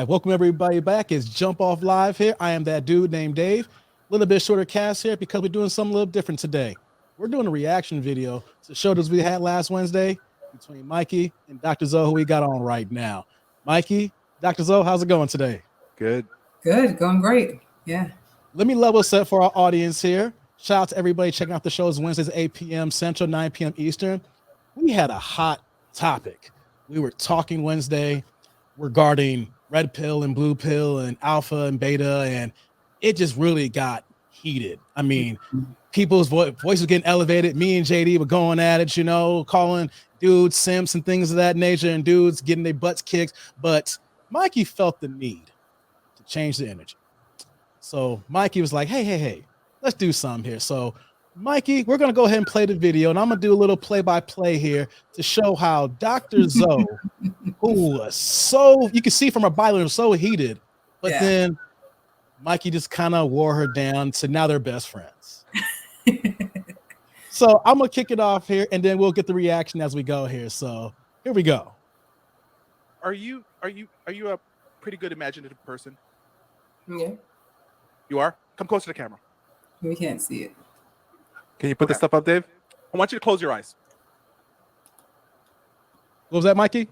live. Welcome everybody back. It's Jump Off Live here. I am that dude named Dave. A little bit shorter cast here because we're doing something a little different today. We're doing a reaction video to shows we had last Wednesday between Mikey and Dr. Zoe, who we got on right now. Mikey, Dr. Zoe, how's it going today? Good. Good. Going great. Yeah. Let me level set for our audience here. Shout out to everybody checking out the shows Wednesdays at 8 p.m. Central, 9 p.m. Eastern. We had a hot topic. We were talking Wednesday regarding red pill and blue pill and alpha and beta, and it just really got heated. I mean, people's voice was getting elevated. Me and JD were going at it, you know, calling dudes simps and things of that nature, and dudes getting their butts kicked. But Mikey felt the need to change the energy. So Mikey was like, hey, let's do something here. So Mikey, we're going to go ahead and play the video, and I'm going to do a little play-by-play here to show how Dr. Zoe, who was so, you can see from her body, was so heated, but then Mikey just kind of wore her down, so now they're best friends. So I'm going to kick it off here, and then we'll get the reaction as we go here. So here we go. Are you a pretty good imaginative person? Yeah. You are? Come close to the camera. We can't see it. Can you put this stuff up, Dave? I want you to close your eyes. What was that, Mikey?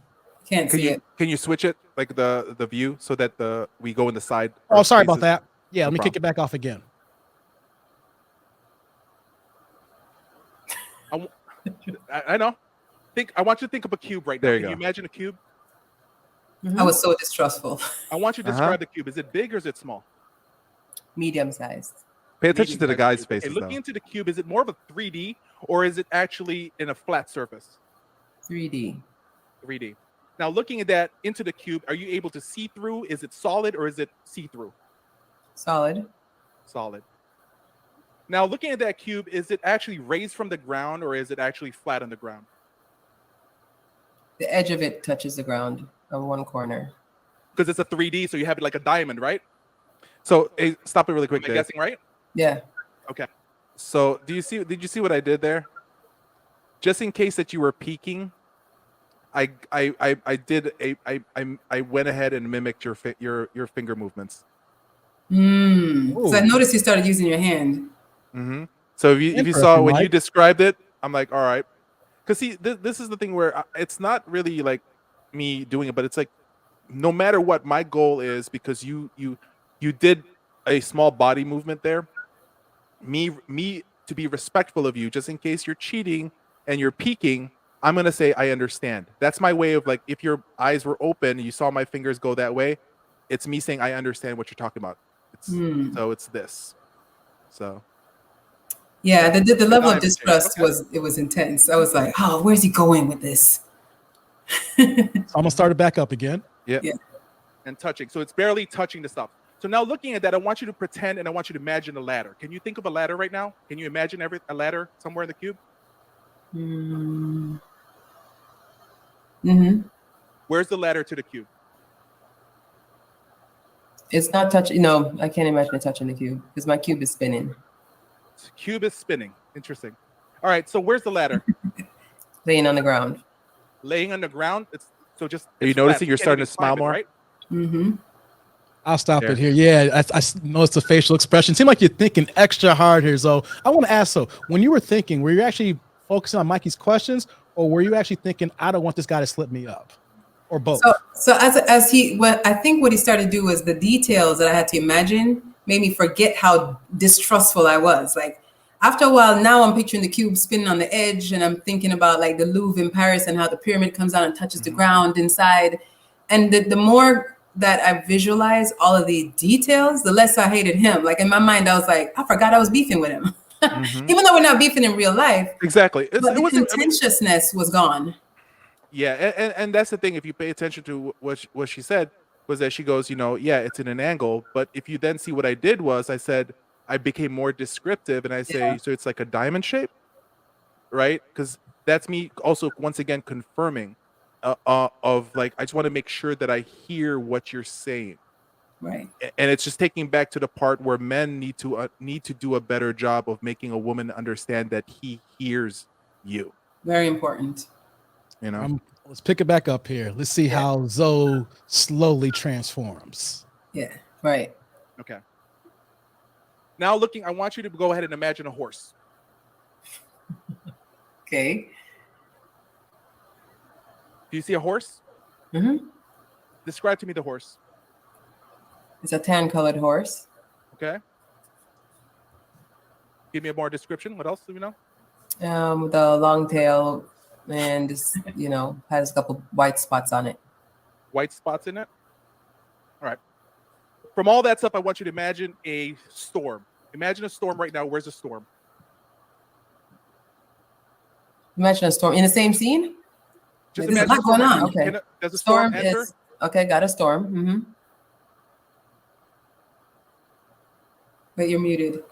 Can't see it. Can you switch it, like the view, so that we go in the side? Oh, sorry about that. Yeah, let me kick it back off again. I know. I want you to think of a cube right now. There you Can go. you imagine a cube? I was so distrustful. I want you to describe the cube. Is it big or is it small? Medium sized. Pay attention to the guy's Okay, faces. looking into the cube, is it more of a 3D or is it actually in a flat surface? 3D. 3D. Now, looking at that into the cube, are you able to see through? Is it solid or is it see-through? Solid. Solid. Now, looking at that cube, is it actually raised from the ground or is it actually flat on the ground? The edge of it touches the ground on one corner. Because it's a 3D, so you have it like a diamond, right? So hey, stop it really quick, Am I Dave. guessing right? Yeah. Okay. So did you see what I did there? Just in case that you were peeking, I went ahead and mimicked your finger movements. So I noticed you started using your hand. Mm-hmm. So if you saw when you described it, I'm like, all right. Because see, this is the thing where it's not really like me doing it, but it's like no matter what, my goal is, because you did a small body movement there. Me to be respectful of you, just in case you're cheating and you're peeking, I'm gonna say I understand. That's my way of, like, if your eyes were open and you saw my fingers go that way, it's me saying I understand what you're talking about. So it's this. So yeah, the level of distrust was intense. I was like, oh, where's he going with this? I'm gonna start it back up again. Yeah. And touching. So it's barely touching the stuff. So now looking at that, I want you to pretend and I want you to imagine a ladder. Can you think of a ladder right now? Can you imagine a ladder somewhere in the cube? Where's the ladder to the cube? It's not touching. No, I can't imagine it touching the cube because my cube is spinning. The cube is spinning. Interesting. All right. So where's the ladder? Laying on the ground. Laying on the ground. Are you noticing you're starting to smile more? Right? I'll stop it here. Yeah, I noticed the facial expression. Seemed like you're thinking extra hard here. So I want to ask, so when you were thinking, were you actually focusing on Mikey's questions, or were you actually thinking, I don't want this guy to slip me up, or both? So I think what he started to do was the details that I had to imagine made me forget how distrustful I was. Like after a while, now I'm picturing the cube spinning on the edge, and I'm thinking about like the Louvre in Paris and how the pyramid comes down and touches the ground inside. And the more that I visualize all of the details, the less I hated him. Like in my mind, I was like, I forgot I was beefing with him. Even though we're not beefing in real life. Exactly. But the contentiousness was gone. Yeah, and that's the thing. If you pay attention to what she said, was that she goes, yeah, it's in an angle. But if you then see what I did was I said I became more descriptive, and I say, so it's like a diamond shape, right? Because that's me also once again confirming of like, I just want to make sure that I hear what you're saying. Right. And it's just taking back to the part where men need to do a better job of making a woman understand that he hears you. Very important. You know, Let's pick it back up here. Let's see how Zoe slowly transforms. Yeah, right. Okay. Now looking, I want you to go ahead and imagine a horse. Okay. Do you see a horse? Mm-hmm. Describe to me the horse. It's a tan-colored horse. Okay. Give me a more description. What else do we know? With a long tail and just, has a couple white spots on it. White spots in it? All right. From all that stuff, I want you to imagine a storm. Imagine a storm right now. Where's the storm? Imagine a storm in the same scene? Just There's a imagine lot going on. Right, Okay. Does a storm enter? Okay, got a storm. Mm-hmm. But you're muted.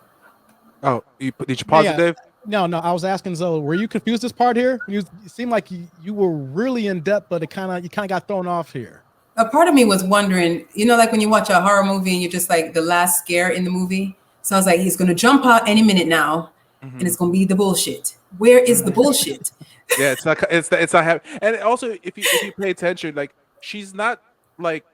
Oh, did you pause it, Dave? No, I was asking Zoe, were you confused this part here? You seemed like you were really in depth, but you kind of got thrown off here. A part of me was wondering, like when you watch a horror movie and you're just like the last scare in the movie. So I was like, he's going to jump out any minute now, and it's going to be the bullshit. Where is the bullshit? Yeah, it's not happening. And also, if you pay attention, like she's not like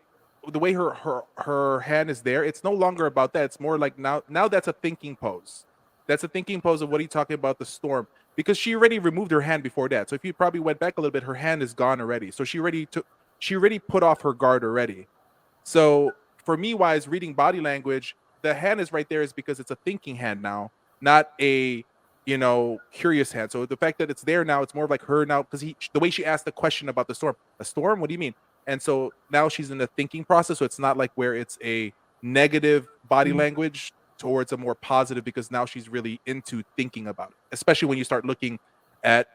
the way her hand is there. It's no longer about that. It's more like now that's a thinking pose. That's a thinking pose of what are you talking about, the storm, because she already removed her hand before that. So if you probably went back a little bit, her hand is gone already. So she already put off her guard already. So for me, wise reading body language, the hand is right there is because it's a thinking hand now, not a curious hand. So the fact that it's there now, it's more like her now, because the way she asked the question about the storm, a storm, what do you mean? And so now she's in the thinking process. So it's not like where it's a negative body language towards a more positive, because now she's really into thinking about it, especially when you start looking at,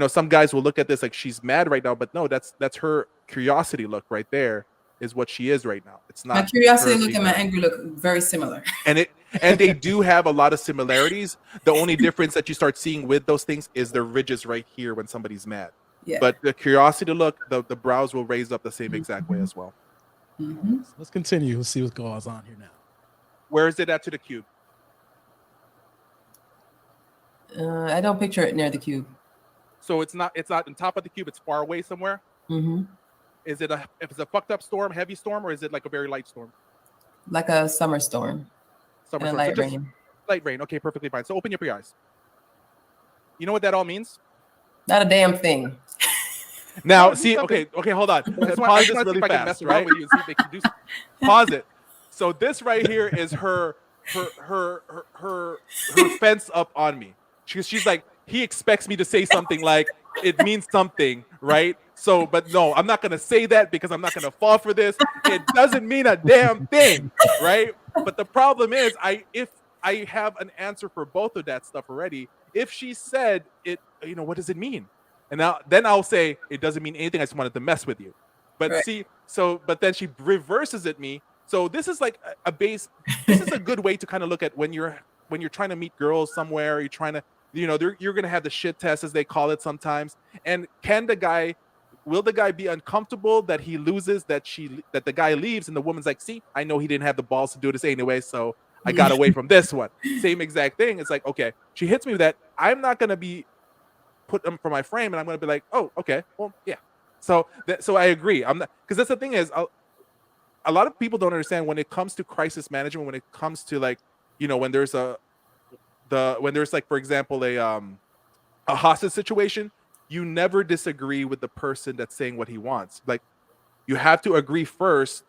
some guys will look at this like she's mad right now, but no, that's her curiosity look right there is what she is right now. It's not my curiosity look and my angry look very similar. And they do have a lot of similarities. The only difference that you start seeing with those things is the ridges right here when somebody's mad. Yeah. But the curiosity look, the brows will raise up the same exact way as well. Mm-hmm. Let's continue. Let's see what goes on here now. Where is it at to the cube? I don't picture it near the cube. So it's not on top of the cube. It's far away somewhere. Mm-hmm. Is it if it's a fucked up storm, heavy storm, or is it like a very light storm? Like a summer storm. Summer storm. Light rain. Light rain. Okay, perfectly fine. So open up your eyes. You know what that all means? Not a damn thing. Now, see, okay, hold on. Pause this really fast, right? With you and see if they can do something. Pause it. So this right here is her fence up on me. She's like, he expects me to say something like it means something, right? So, but no, I'm not gonna say that because I'm not gonna fall for this. It doesn't mean a damn thing, right? But the problem is, if I have an answer for both of that stuff already. If she said it, what does it mean? And then I'll say it doesn't mean anything. I just wanted to mess with you. But right. but then she reverses at me. So this is like a base. This is a good way to kind of look at when you're trying to meet girls somewhere. You're trying to, you're gonna have the shit test as they call it sometimes. And will the guy be uncomfortable that he loses, that the guy leaves, and the woman's like, see, I know he didn't have the balls to do this anyway, so I got away from this one. Same exact thing. It's like, okay, she hits me with that. I'm not gonna be put them for my frame, and I'm gonna be like, oh, okay, well, yeah. So I agree. I'm not, because that's the thing is, a lot of people don't understand when it comes to crisis management. When it comes to like, when there's like, for example, a hostage situation, you never disagree with the person that's saying what he wants. Like, you have to agree first.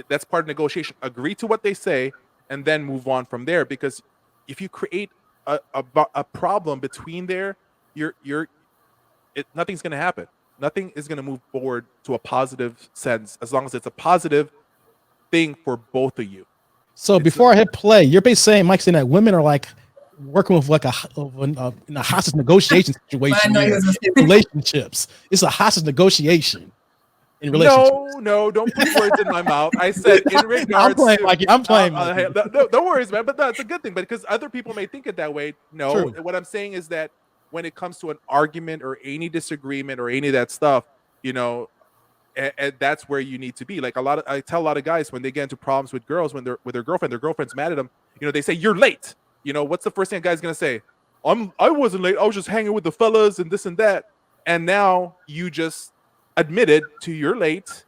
That's part of negotiation. Agree to what they say, and then move on from there. Because if you create a problem between there, nothing's going to happen. Nothing is going to move forward to a positive sense as long as it's a positive thing for both of you. So before I hit play, you're basically saying, Mike, saying that women are like working with like in a hostage negotiation situation. Relationships. It's a hostage negotiation in relationships. No, don't put words in my mouth. I said in regards. I'm playing. No, don't worry, man. But that's a good thing. But because other people may think it that way. No, true. What I'm saying is that when it comes to an argument or any disagreement or any of that stuff, and that's where you need to be. Like I tell a lot of guys when they get into problems with girls, when they're with their girlfriend's mad at them, they say, you're late. What's the first thing a guy's gonna say? I wasn't late. I was just hanging with the fellas and this and that. And now you just admitted to you're late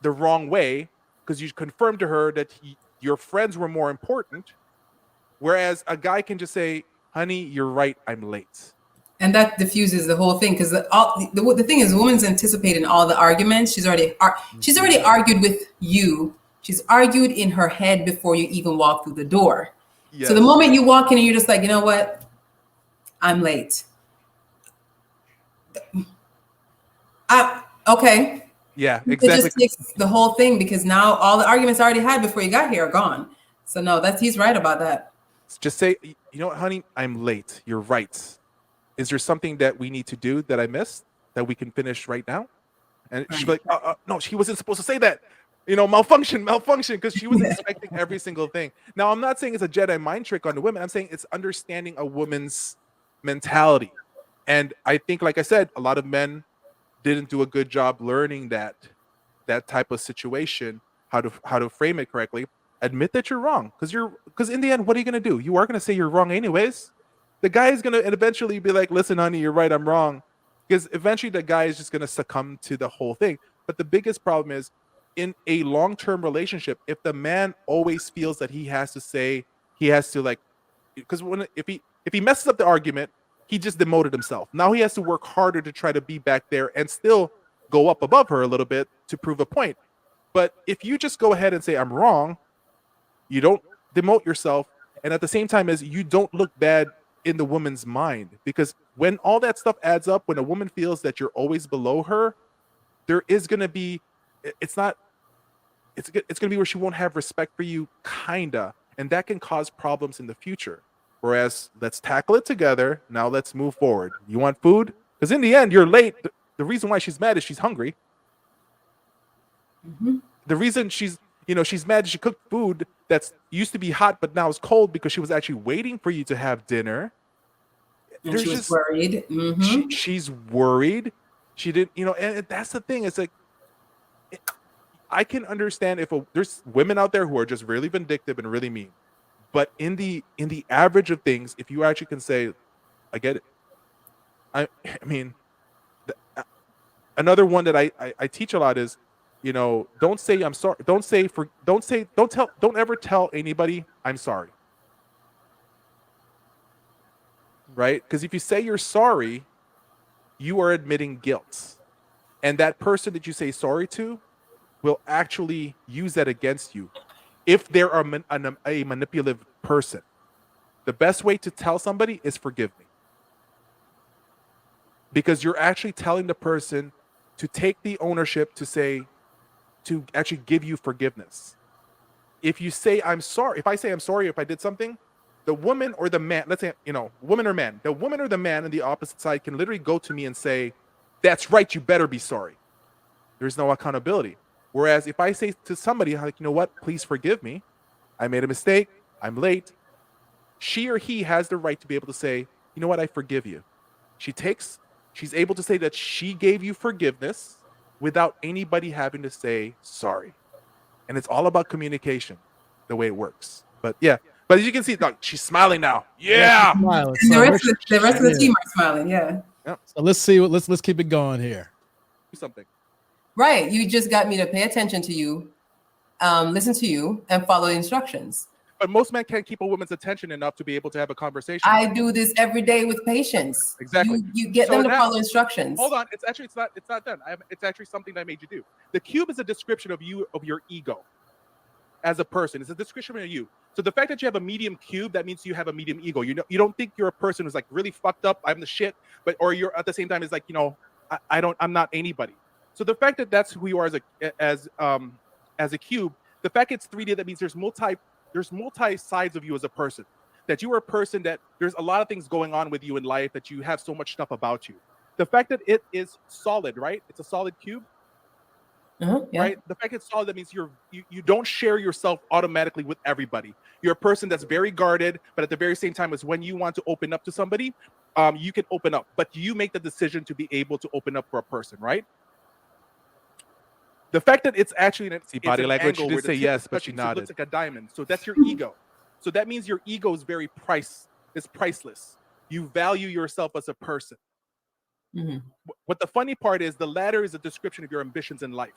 the wrong way because you confirmed to her that your friends were more important. Whereas a guy can just say, honey, you're right, I'm late. And that diffuses the whole thing, because the thing is, the woman's anticipating all the arguments. She's already argued with you. She's argued in her head before you even walk through the door. Yes. So the moment you walk in and you're just like, you know what? I'm late. Okay. Yeah, exactly. It just takes the whole thing, because now all the arguments I already had before you got here are gone. So no, he's right about that. Just say, you know what, honey, I'm late. You're right. Is there something that we need to do that I missed that we can finish right now? And she'd be like, no, she wasn't supposed to say that. Malfunction, because she was expecting every single thing. Now, I'm not saying it's a Jedi mind trick on the women. I'm saying it's understanding a woman's mentality. And I think, like I said, a lot of men didn't do a good job learning that type of situation, how to frame it correctly. Admit that you're wrong, because in the end, what are you going to do? You are going to say you're wrong anyways. The guy is going to eventually be like, listen, honey, you're right, I'm wrong. Because eventually the guy is just going to succumb to the whole thing. But the biggest problem is, in a long-term relationship, if the man always feels that he has to like, because if he messes up the argument, he just demoted himself. Now he has to work harder to try to be back there and still go up above her a little bit to prove a point. But if you just go ahead and say, I'm wrong, you don't demote yourself. And at the same time as you don't look bad in the woman's mind, because when all that stuff adds up, when a woman feels that you're always below her, there is going to be, it's going to be where she won't have respect for you, kinda, and that can cause problems in the future. Whereas, let's tackle it together. Now let's move forward. You want food? Because in the end, you're late. The reason why she's mad is she's hungry. Mm-hmm. The reason she's mad, she cooked food that's used to be hot but now is cold because she was actually waiting for you to have dinner. And she was worried. Mm-hmm. She's worried. She didn't, and that's the thing. It's like, I can understand if there's women out there who are just really vindictive and really mean, but in the average of things, if you actually can say, I get it. I mean, another one that I teach a lot is, don't say I'm sorry. Don't ever tell anybody I'm sorry. Right? Because if you say you're sorry, you are admitting guilt. And that person that you say sorry to will actually use that against you. If they're a manipulative person, the best way to tell somebody is forgive me. Because you're actually telling the person to take the ownership to actually give you forgiveness. If you say I'm sorry, if I say I'm sorry if I did something, the woman or the man, let's say, woman or man, the woman or the man on the opposite side can literally go to me and say, that's right, you better be sorry. There's no accountability. Whereas if I say to somebody, like, you know what, please forgive me. I made a mistake. I'm late. She or he has the right to be able to say, you know what, I forgive you. She's able to say that she gave you forgiveness without anybody having to say sorry. And it's all about communication, the way it works. But yeah, but as you can see, look, she's smiling now. Yeah. And the rest of the team are smiling. Yeah. So let's see. Let's keep it going here. Do something. Right. You just got me to pay attention to you, listen to you, and follow the instructions. But most men can't keep a woman's attention enough to be able to have a conversation. I do this every day with patients. Exactly. You get them to follow instructions. Hold on. It's not done. It's actually something that I made you do. The cube is a description of your ego as a person. It's a description of you. So the fact that you have a medium cube, that means you have a medium ego. You don't think you're a person who's like really fucked up, I'm the shit, or you're at the same time is like, I'm not anybody. So the fact that that's who you are as a cube, the fact it's 3D, that means there's multi sides of you as a person. That you are a person that there's a lot of things going on with you in life, that you have so much stuff about you. The fact that it is solid, right? It's a solid cube. Yeah. Right? The fact it's solid, that means you don't share yourself automatically with everybody. You're a person that's very guarded, but at the very same time, is when you want to open up to somebody, you can open up, but you make the decision to be able to open up for a person, right? The fact that it's actually body language, she did say yes, but she nodded. It looks like a diamond. So that's your ego. So that means your ego is priceless. You value yourself as a person. What the funny part is, the ladder is a description of your ambitions in life.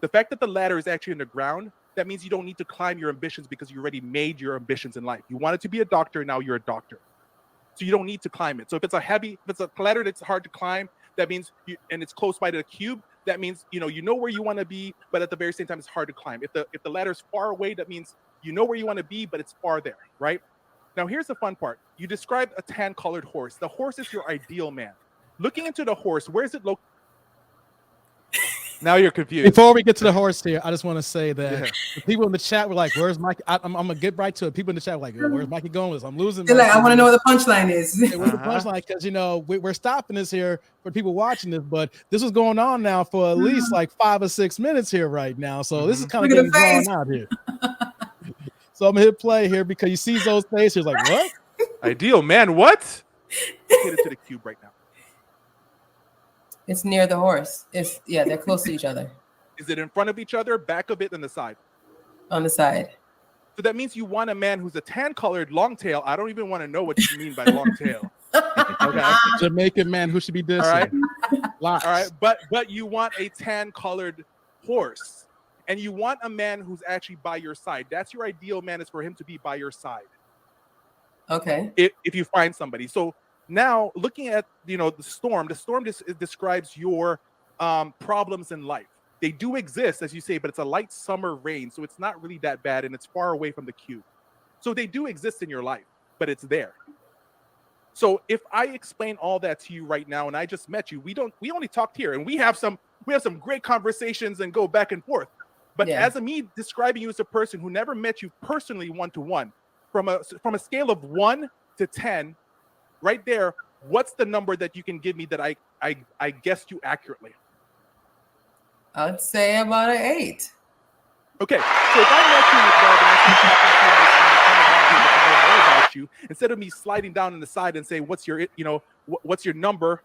The fact that the ladder is actually in the ground, that means you don't need to climb your ambitions because you already made your ambitions in life. You wanted to be a doctor, now you're a doctor. So you don't need to climb it. So if it's a ladder that's hard to climb, that means and it's close by to the cube, that means you know where you want to be, but at the very same time it's hard to climb. If the ladder is far away, that means you know where you want to be, but it's far there, right? Now here's the fun part. You described a tan-colored horse. The horse is your ideal man. Looking into the horse, where is it located? Now you're confused. Before we get to the horse here, I just want to say that the people in the chat were like, "Where's Mike?" I'm gonna get right to it. People in the chat were like, "Where's Mikey going with this? I'm losing." They're like, I want to know what the punchline is. What's the punchline? Because we're stopping this here for people watching this, but this was going on now for at least like 5 or 6 minutes here right now. So this is kind of getting drawn out here. So I'm gonna hit play here because you see those faces like, what? Ideal man, what? Get it to the cube right now. It's near the horse. They're close to each other. Is it in front of each other, back of it, and the side? On the side. So that means you want a man who's a tan-colored long tail. I don't even want to know what you mean by long tail. Okay, Jamaican man who should be this. All right, all right, but you want a tan-colored horse, and you want a man who's actually by your side. That's your ideal man, is for him to be by your side. Okay. If you find somebody. So now looking at the storm describes your problems in life. They do exist, as you say, but it's a light summer rain, so it's not really that bad, and it's far away from the cube. So they do exist in your life, but it's there. So if I explain all that to you right now, and I just met you, we only talked here, and we have some great conversations and go back and forth. But as me describing you as a person who never met you personally one-to-one, from a scale of 1 to 10, right there, what's the number that you can give me that I guessed you accurately? I'd say about an 8. Okay, so if I met you in the club and I start talking to you more about you, instead of me sliding down on the side and say, what's your number,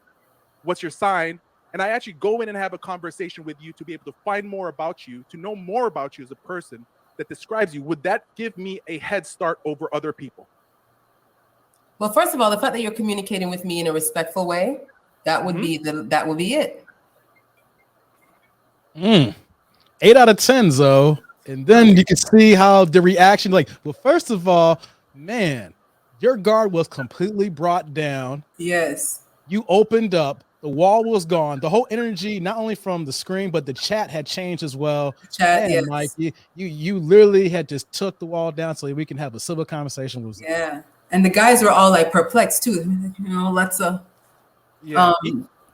what's your sign, and I actually go in and have a conversation with you to be able to find more about you, to know more about you as a person that describes you, would that give me a head start over other people? Well, first of all, the fact that you're communicating with me in a respectful way, that would be it. 8 out of 10, though. And then you can see how the reaction, well, first of all, man, your guard was completely brought down. Yes. You opened up. The wall was gone. The whole energy, not only from the screen, but the chat had changed as well. Chat, yes. Mike, you literally had just took the wall down so we can have a civil conversation with Yeah. And the guys were all like perplexed too. Let's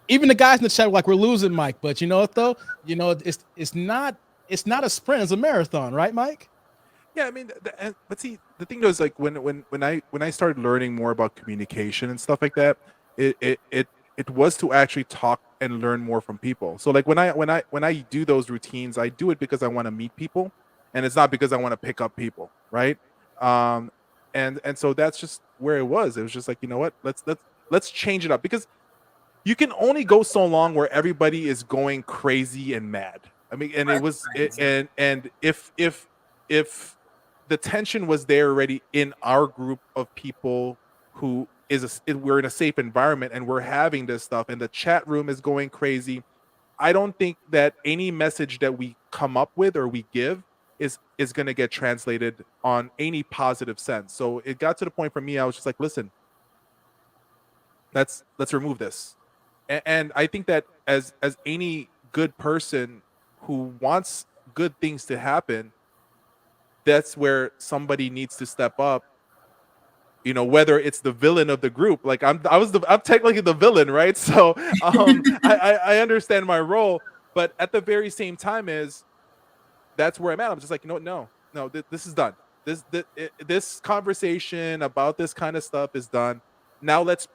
even the guys in the chat were like, we're losing Mike. But you know what though? It's not a sprint, it's a marathon, right, Mike? Yeah, I mean, but see, the thing though is like when I started learning more about communication and stuff like that, it was to actually talk and learn more from people. So like when I do those routines, I do it because I want to meet people, and it's not because I want to pick up people, right? And so that's just where it was. It was just like, you know what? Let's change it up, because you can only go so long where everybody is going crazy and mad. I mean, and and if the tension was there already in our group of people who we're in a safe environment and we're having this stuff and the chat room is going crazy, I don't think that any message that we come up with or we give is going to get translated on any positive sense. So it got to the point for me, I was just like, listen, let's remove this. And I think that as any good person who wants good things to happen, that's where somebody needs to step up. Whether it's the villain of the group, like I'm technically the villain, right? So I understand my role, but at the very same time that's where I'm at. I'm just like, no, this is done. This conversation about this kind of stuff is done. Now let's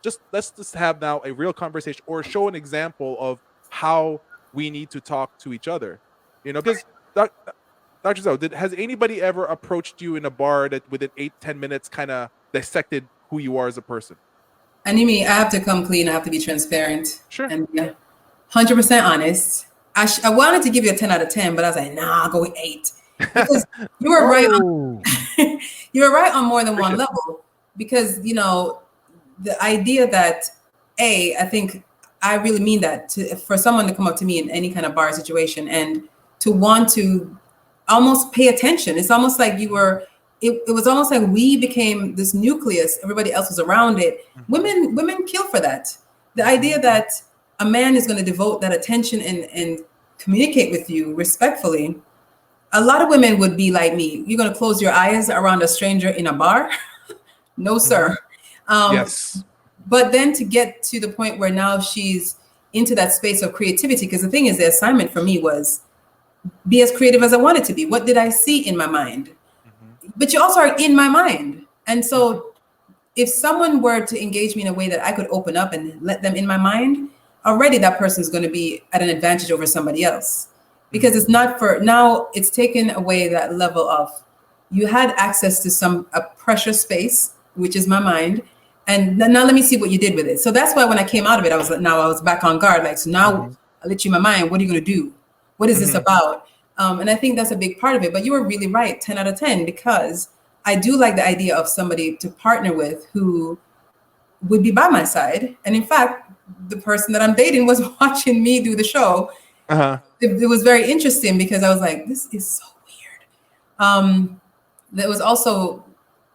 just have now a real conversation, or show an example of how we need to talk to each other. Because Dr. Zhao, has anybody ever approached you in a bar that within 8-10 minutes kind of dissected who you are as a person? And you mean I have to come clean, I have to be transparent. Sure. And 100% honest. I wanted to give you a 10 out of 10, but I was like, nah, I'll go with 8. Because you were right on, you were right on more than one level. Because, the idea that I think I really mean that, for someone to come up to me in any kind of bar situation and to want to almost pay attention. It's almost like it was almost like we became this nucleus, everybody else was around it. Women kill for that. The idea that a man is going to devote that attention and communicate with you respectfully. A lot of women would be like me. You're going to close your eyes around a stranger in a bar? No, sir. Yes. But then to get to the point where now she's into that space of creativity, because the thing is, the assignment for me was be as creative as I wanted to be. What did I see in my mind? But you also are in my mind. And so if someone were to engage me in a way that I could open up and let them in my mind, already that person is going to be at an advantage over somebody else. Because it's not now it's taken away that level of, you had access to a precious space, which is my mind. And now let me see what you did with it. So that's why when I came out of it, I was back on guard. Like, so now I let you in my mind. What are you going to do? What is this about? And I think that's a big part of it. But you were really right, 10 out of 10, because I do like the idea of somebody to partner with who would be by my side. And in fact, the person that I'm dating was watching me do the show. It was very interesting because I was like, this is so weird. That was also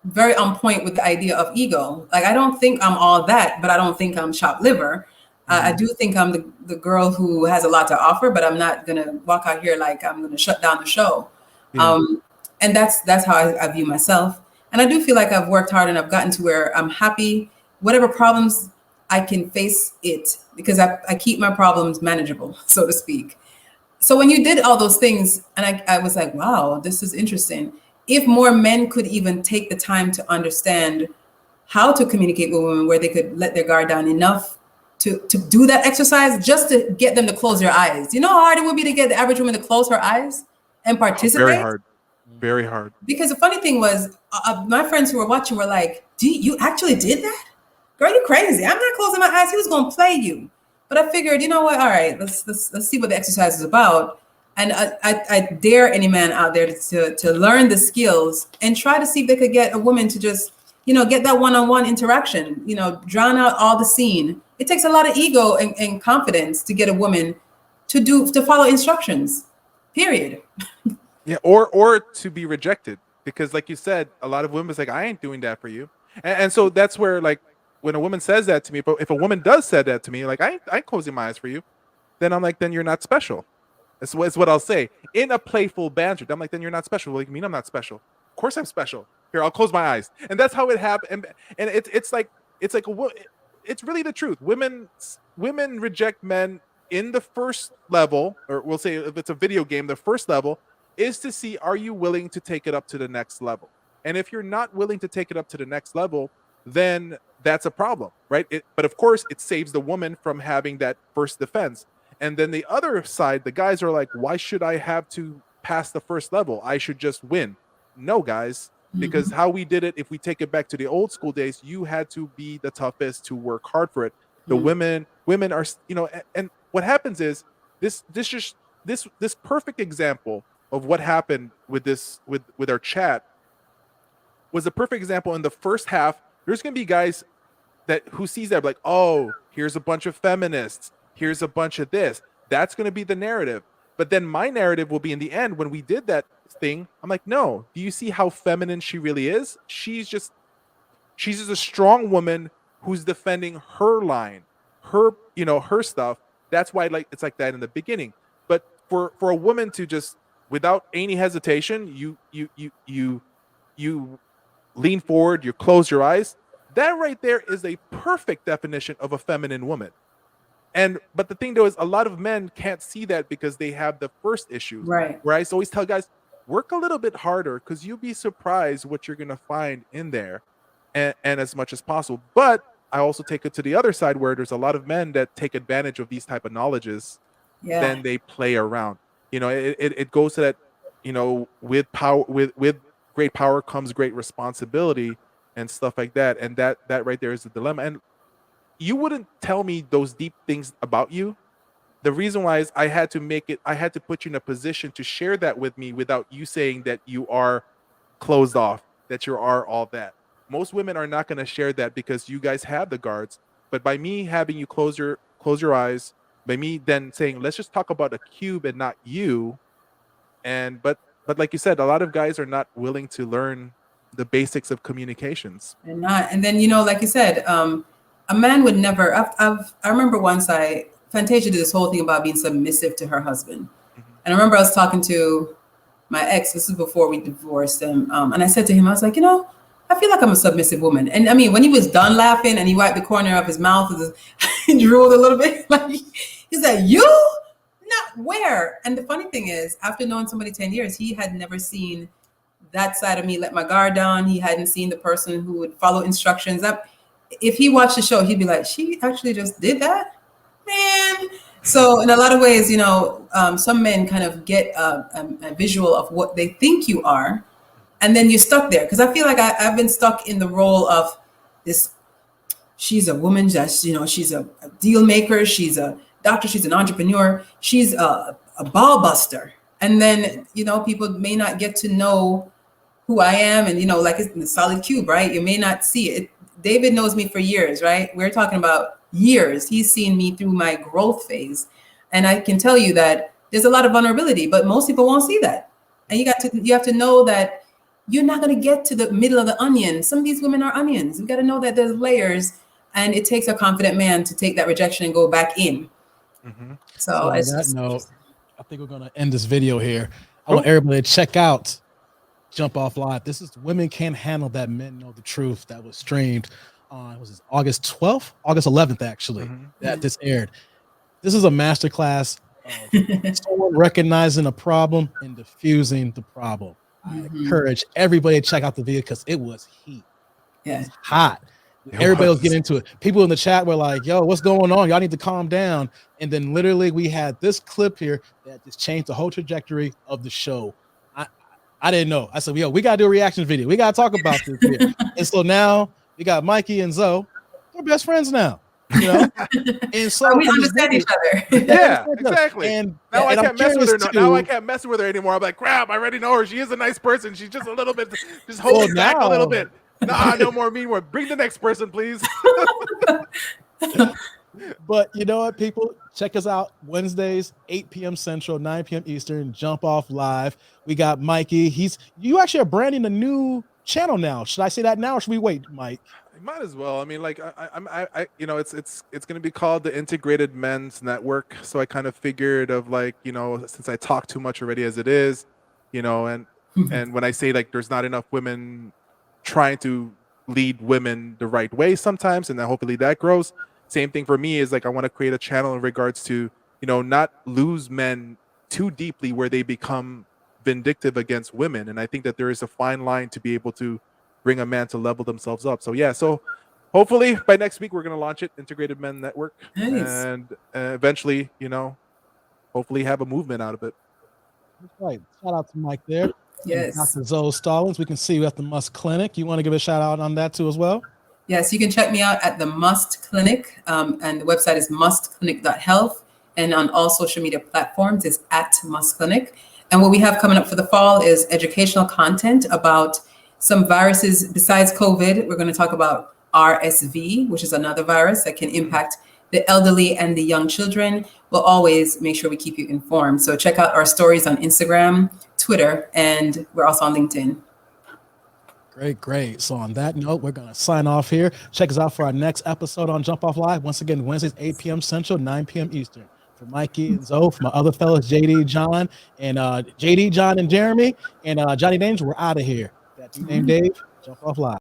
very on point with the idea of ego. Like, I don't think I'm all that, but I don't think I'm chopped liver. I do think I'm the girl who has a lot to offer, but I'm not going to walk out here like I'm going to shut down the show. And that's how I view myself. And I do feel like I've worked hard and I've gotten to where I'm happy. Whatever problems, I can face it because I keep my problems manageable, so to speak. So when you did all those things, and I was like, wow, this is interesting. If more men could even take the time to understand how to communicate with women, where they could let their guard down enough to do that exercise, just to get them to close their eyes. You know how hard it would be to get the average woman to close her eyes and participate? Very hard. Very hard. Because the funny thing was, my friends who were watching were like, you actually did that? Girl, you crazy. I'm not closing my eyes. He was going to play you. But I figured, you know what? All right, let's see what the exercise is about. And I dare any man out there to learn the skills and try to see if they could get a woman to just, get that one-on-one interaction, drown out all the scene. It takes a lot of ego and confidence to get a woman to follow instructions, period. Yeah, or to be rejected, because like you said, a lot of women's like, I ain't doing that for you. And so that's where, like, when a woman says that to me, but if a woman does say that to me, like, I ain't closing my eyes for you, then I'm like, then you're not special. That's what I'll say in a playful banter. I'm like, then you're not special. Well, you mean I'm not special? Of course I'm special. Here, I'll close my eyes. And that's how it happened. And it's really the truth. Women reject men in the first level, or we'll say if it's a video game, the first level is to see, are you willing to take it up to the next level? And if you're not willing to take it up to the next level, then that's a problem, right? But of course, it saves the woman from having that first defense. And then the other side, the guys are like, why should I have to pass the first level? I should just win. No, guys, because how we did it, if we take it back to the old school days, you had to be the toughest to work hard for it. The women are, and what happens is this perfect example of what happened with our chat was a perfect example. In the first half, there's going to be guys who sees that like, oh, here's a bunch of feminists. Here's a bunch of this. That's going to be the narrative. But then my narrative will be in the end when we did that thing. I'm like, no, do you see how feminine she really is? She's just a strong woman who's defending her line, her stuff. That's why it's like that in the beginning. But for a woman to just, without any hesitation, you lean forward, you close your eyes. That right there is a perfect definition of a feminine woman. But the thing though is, a lot of men can't see that because they have the first issues. Right. Where I always tell guys, work a little bit harder because you'll be surprised what you're gonna find in there, and as much as possible. But I also take it to the other side where there's a lot of men that take advantage of these type of knowledges. Yeah. Then they play around. It goes to that, with power, with great power comes great responsibility and stuff like that. And that right there is the dilemma. And you wouldn't tell me those deep things about you. The reason why is I had to put you in a position to share that with me without you saying that you are closed off, that you are all that. Most women are not going to share that because you guys have the guards. But by me having you close close your eyes. By me then saying, let's just talk about a cube and not you. And but like you said, a lot of guys are not willing to learn the basics of communications. They're not. And then, like you said, a man would never. I remember once Fantasia did this whole thing about being submissive to her husband, and I remember I was talking to my ex. This is before we divorced, and I said to him, I was like, I feel like I'm a submissive woman. And I mean, when he was done laughing and he wiped the corner of his mouth and drooled a little bit, like he's like, you? Not where? And the funny thing is, after knowing somebody 10 years, he had never seen that side of me let my guard down. He hadn't seen the person who would follow instructions. If he watched the show, he'd be like, she actually just did that? Man. So in a lot of ways, some men kind of get a visual of what they think you are. And then you're stuck there. Because I feel like I've been stuck in the role of this. She's a woman, she's a deal maker. She's a doctor. She's an entrepreneur. She's a ball buster. And then, people may not get to know who I am. And, like it's in the solid cube, right? You may not see it. David knows me for years, right? We're talking about years. He's seen me through my growth phase. And I can tell you that there's a lot of vulnerability, but most people won't see that. And you have to know that you're not going to get to the middle of the onion. Some of these women are onions. You got to know that there's layers, and it takes a confident man to take that rejection and go back in. Mm-hmm. So on that note, I think we're going to end this video here. I want everybody to check out Jump Off Live. This is Women Can't Handle That Men Know the Truth. That was streamed on August 12th, August 11th, actually, that this aired. This is a masterclass of someone recognizing a problem and diffusing the problem. I encourage everybody to check out the video because it was heat. Yeah. It was hot. Everybody was getting into it. People in the chat were like, yo, what's going on? Y'all need to calm down. And then literally we had this clip here that just changed the whole trajectory of the show. I didn't know. I said, yo, we got to do a reaction video. We got to talk about this here. And so now we got Mikey and Zoe. They're best friends now. And so we understand each other. Yeah, exactly. And now and I can't mess with her. Now I can't mess with her anymore. I'm like, crap, I already know her. She is a nice person. She's just a little bit, just hold it back a little bit. Nah, no more mean word. Bring the next person, please. But you know what, people? Check us out Wednesdays, 8 p.m. Central, 9 p.m. Eastern, Jump Off Live. We got Mikey. You actually are branding a new channel now. Should I say that now or should we wait, Mike? Might as well. I mean, like it's going to be called the Integrated Men's Network. So I kind of figured of like, since I talk too much already as it is, and when I say like there's not enough women trying to lead women the right way sometimes, and then hopefully that grows. Same thing for me is like I want to create a channel in regards to, not lose men too deeply where they become vindictive against women. And I think that there is a fine line to be able to bring a man to level themselves up. So yeah, so hopefully by next week we're going to launch it, Integrated Men Network, and eventually, hopefully have a movement out of it. That's right. Shout out to Mike there. Yes. Dr. Zoe Stallings. We can see you at the Must Clinic. You want to give a shout out on that too as well? Yes, you can check me out at the Must Clinic, and the website is mustclinic.health, and on all social media platforms is at Must Clinic. And what we have coming up for the fall is educational content about some viruses besides COVID. We're going to talk about RSV, which is another virus that can impact the elderly and the young children. We'll always make sure we keep you informed. So check out our stories on Instagram, Twitter, and we're also on LinkedIn. Great. So on that note, we're going to sign off here. Check us out for our next episode on Jump Off Live. Once again, Wednesdays, 8 p.m. Central, 9 p.m. Eastern. For Mikey and Zoe, for my other fellas, JD, John, and Jeremy, and Johnny Dames, we're out of here. That named Dave, Jump Off Live.